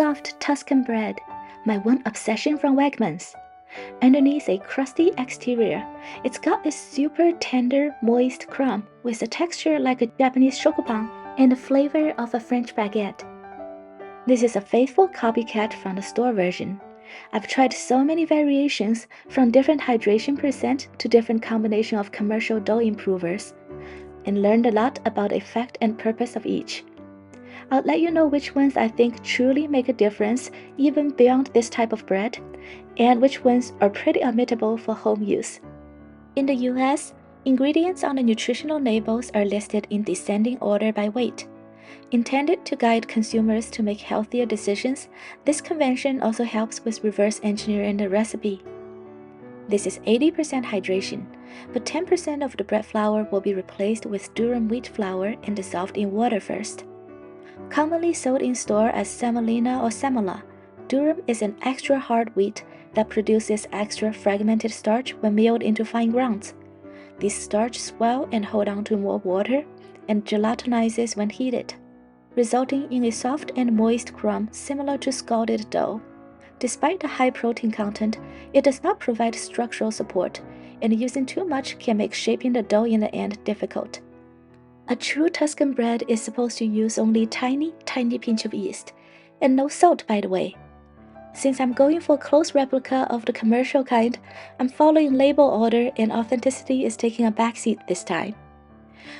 soft Tuscan bread, my one obsession from Wegmans. Underneath a crusty exterior, it's got this super tender, moist crumb with a texture like a Japanese chocopan and the flavor of a French baguette. This is a faithful copycat from the store version. I've tried so many variations from different hydration percent to different combination of commercial dough improvers and learned a lot about the effect and purpose of each. I'll let you know which ones I think truly make a difference even beyond this type of bread, and which ones are pretty imitable for home use. In the US, ingredients on the nutritional labels are listed in descending order by weight. Intended to guide consumers to make healthier decisions, this convention also helps with reverse engineering the recipe. This is 80% hydration, but 10% of the bread flour will be replaced with durum wheat flour and dissolved in water first. Commonly sold in store as semolina or semola, durum is an extra hard wheat that produces extra fragmented starch when milled into fine grounds. These starch swell and hold on to more water and gelatinizes when heated, resulting in a soft and moist crumb similar to scalded dough. Despite the high protein content, it does not provide structural support, and using too much can make shaping the dough in the end difficult. A true Tuscan bread is supposed to use only tiny pinch of yeast, and no salt, by the way. Since I'm going for a close replica of the commercial kind, I'm following label order and authenticity is taking a backseat this time.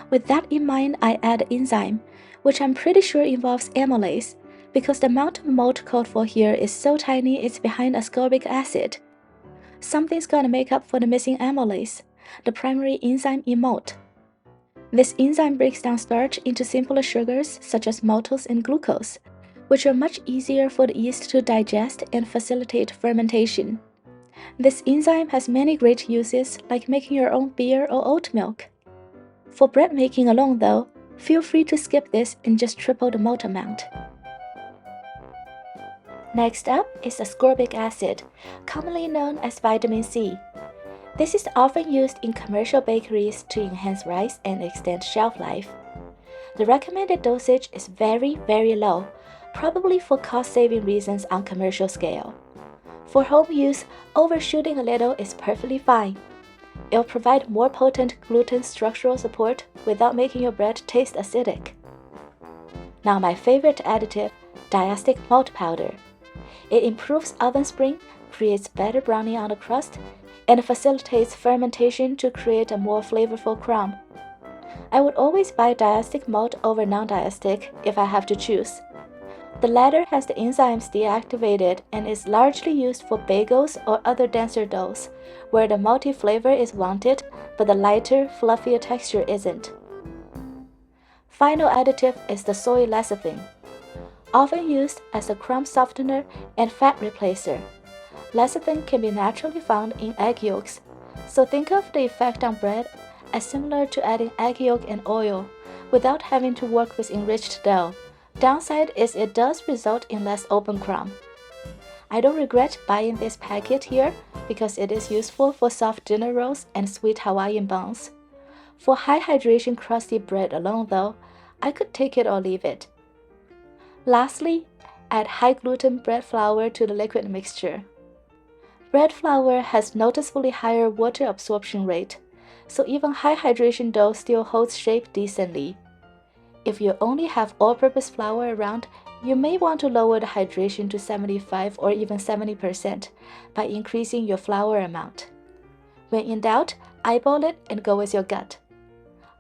With that in mind, I add enzyme, which I'm pretty sure involves amylase, because the amount of malt called for here is so tiny it's behind ascorbic acid. Something's gonna make up for the missing amylase, the primary enzyme in malt. This enzyme breaks down starch into simpler sugars such as maltose and glucose, which are much easier for the yeast to digest and facilitate fermentation. This enzyme has many great uses, like making your own beer or oat milk. For bread making alone though, feel free to skip this and just triple the malt amount. Next up is ascorbic acid, commonly known as vitamin C. This is often used in commercial bakeries to enhance rice and extend shelf life. The recommended dosage is very low, probably for cost-saving reasons on commercial scale. For home use, overshooting a little is perfectly fine. It'll provide more potent gluten structural support without making your bread taste acidic. Now my favorite additive, diastic malt powder. It improves oven spring, creates better browning on the crust, and facilitates fermentation to create a more flavorful crumb. I would always buy diastic malt over non-diastic if I have to choose. The latter has the enzymes deactivated and is largely used for bagels or other denser doughs, where the malty flavor is wanted, but the lighter, fluffier texture isn't. Final additive is the soy lecithin, often used as a crumb softener and fat replacer. Lecithin can be naturally found in egg yolks, so think of the effect on bread as similar to adding egg yolk and oil without having to work with enriched dough. Downside is it does result in less open crumb. I don't regret buying this packet here because it is useful for soft dinner rolls and sweet Hawaiian buns. For high hydration crusty bread alone though, I could take it or leave it. Lastly, add high gluten bread flour to the liquid mixture. Bread flour has noticeably higher water absorption rate, so even high hydration dough still holds shape decently. If you only have all-purpose flour around, you may want to lower the hydration to 75 or even 70% by increasing your flour amount. When in doubt, eyeball it and go with your gut.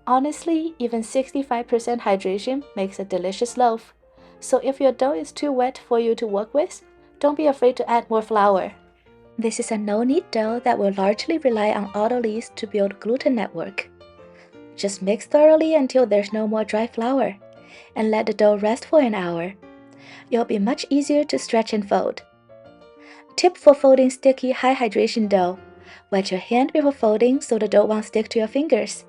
Honestly, even 65% hydration makes a delicious loaf, so if your dough is too wet for you to work with, don't be afraid to add more flour. This is a no-knead dough that will largely rely on autolyse to build gluten network. Just mix thoroughly until there's no more dry flour, and let the dough rest for an hour. It'll be much easier to stretch and fold. Tip for folding sticky high hydration dough: wet your hand before folding so the dough won't stick to your fingers.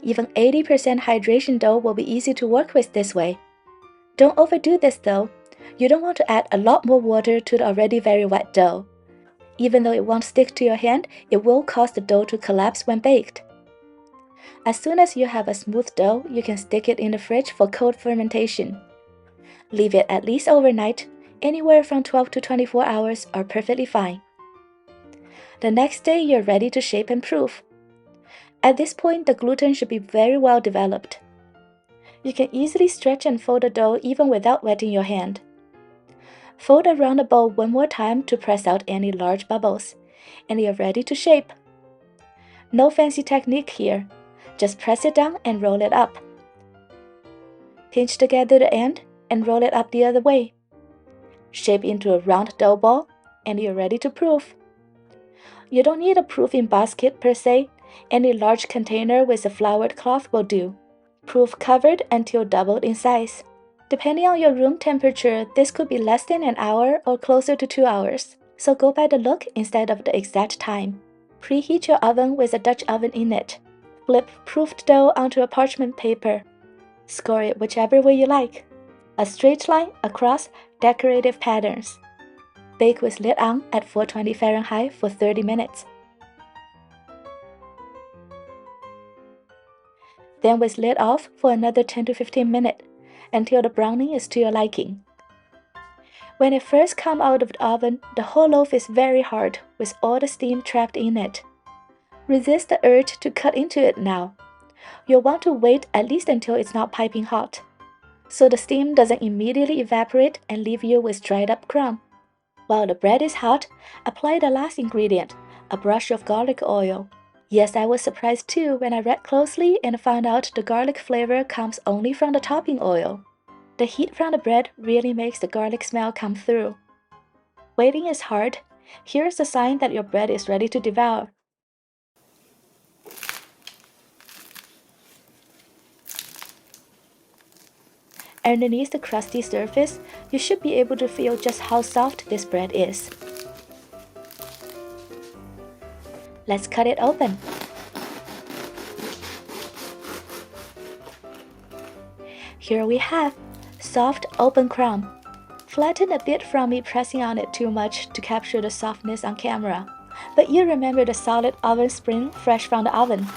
Even 80% hydration dough will be easy to work with this way. Don't overdo this though. You don't want to add a lot more water to the already very wet dough. Even though it won't stick to your hand, it will cause the dough to collapse when baked. As soon as you have a smooth dough, you can stick it in the fridge for cold fermentation. Leave it at least overnight, Anywhere from 12 to 24 hours are perfectly fine. The next day, you're ready to shape and proof. At this point, the gluten should be very well developed. You can easily stretch and fold the dough even without wetting your hand. Fold around the bowl one more time to press out any large bubbles, and you're ready to shape. No fancy technique here, just press it down and roll it up. Pinch together the end and roll it up the other way. Shape into a round dough ball, and you're ready to proof. You don't need a proofing basket per se, any large container with a floured cloth will do. Proof covered until doubled in size. Depending on your room temperature, this could be less than an hour or closer to 2 hours, so go by the look instead of the exact time. Preheat your oven with a Dutch oven in it. Flip proofed dough onto a parchment paper. Score it whichever way you like. A straight line, across, decorative patterns. Bake with lid on at 420 Fahrenheit for 30 minutes. Then with lid off for another 10 to 15 minutes, until the browning is to your liking. When it first comes out of the oven, the whole loaf is very hard with all the steam trapped in it. Resist the urge to cut into it now. You'll want to wait at least until it's not piping hot, so the steam doesn't immediately evaporate and leave you with dried up crumb. While the bread is hot, apply the last ingredient, a brush of garlic oil. Yes, I was surprised too when I read closely and found out the garlic flavor comes only from the topping oil. The heat from the bread really makes the garlic smell come through. Waiting is hard. Here's a sign that your bread is ready to devour. Underneath the crusty surface, you should be able to feel just how soft this bread is. Let's cut it open. Here we have soft open crumb. Flatten a bit from me pressing on it too much to capture the softness on camera, but you remember the solid oven spring fresh from the oven.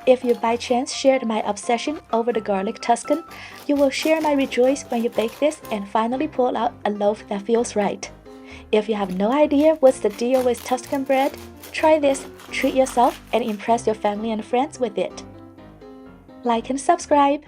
If you by chance shared my obsession over the garlic Tuscan, you will share my rejoice when you bake this and finally pull out a loaf that feels right. If you have no idea what's the deal with Tuscan bread, try this, treat yourself, and impress your family and friends with it. Like and subscribe!